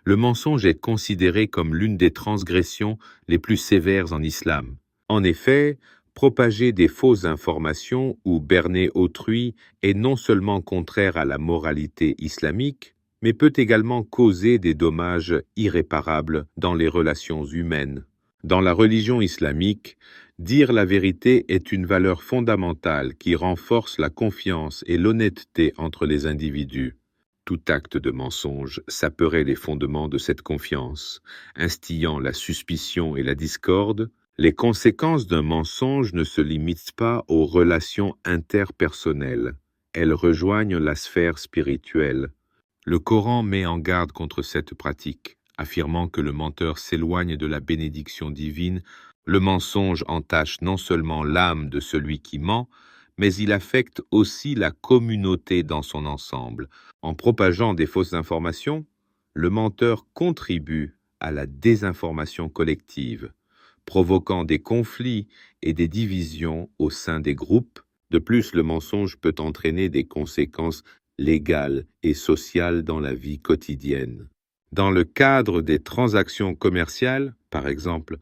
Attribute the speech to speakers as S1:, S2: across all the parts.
S1: Le mensonge est considéré comme l'une des transgressions les plus sévères en islam. En effet, propager des fausses informations ou berner autrui est non seulement contraire à la moralité islamique, mais peut également causer des dommages irréparables dans les relations humaines. Dans la religion islamique, dire la vérité est une valeur fondamentale qui renforce la confiance et l'honnêteté entre les individus. Tout acte de mensonge saperait les fondements de cette confiance, instillant la suspicion et la discorde. Les conséquences d'un mensonge ne se limitent pas aux relations interpersonnelles. Elles rejoignent la sphère spirituelle. Le Coran met en garde contre cette pratique, affirmant que le menteur s'éloigne de la bénédiction divine. Le mensonge entache non seulement l'âme de celui qui ment, mais il affecte aussi la communauté dans son ensemble. En propageant des fausses informations, le menteur contribue à la désinformation collective, provoquant des conflits et des divisions au sein des groupes. De plus, le mensonge peut entraîner des conséquences légales et sociales dans la vie quotidienne. Dans le cadre des transactions commerciales, par exemple,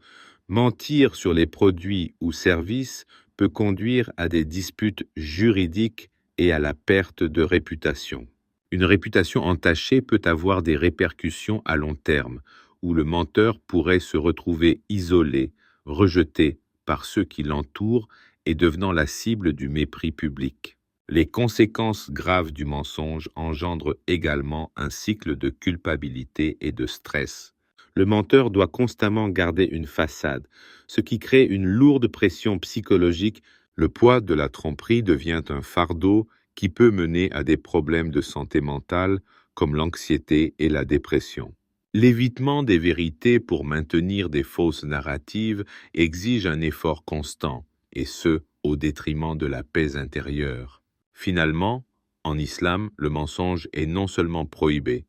S1: mentir sur les produits ou services peut conduire à des disputes juridiques et à la perte de réputation. Une réputation entachée peut avoir des répercussions à long terme, où le menteur pourrait se retrouver isolé, rejeté par ceux qui l'entourent et devenant la cible du mépris public. Les conséquences graves du mensonge engendrent également un cycle de culpabilité et de stress. Le menteur doit constamment garder une façade, ce qui crée une lourde pression psychologique. Le poids de la tromperie devient un fardeau qui peut mener à des problèmes de santé mentale comme l'anxiété et la dépression. L'évitement des vérités pour maintenir des fausses narratives exige un effort constant, et ce, au détriment de la paix intérieure. Finalement, en islam, le mensonge est non seulement prohibé,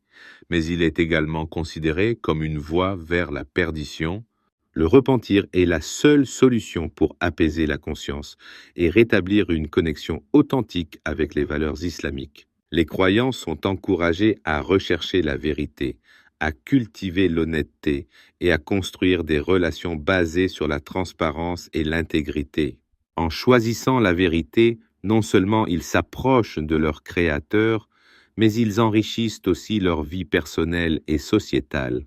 S1: mais il est également considéré comme une voie vers la perdition. Le repentir est la seule solution pour apaiser la conscience et rétablir une connexion authentique avec les valeurs islamiques. Les croyants sont encouragés à rechercher la vérité, à cultiver l'honnêteté et à construire des relations basées sur la transparence et l'intégrité. En choisissant la vérité, non seulement ils s'approchent de leur Créateur, mais ils enrichissent aussi leur vie personnelle et sociétale.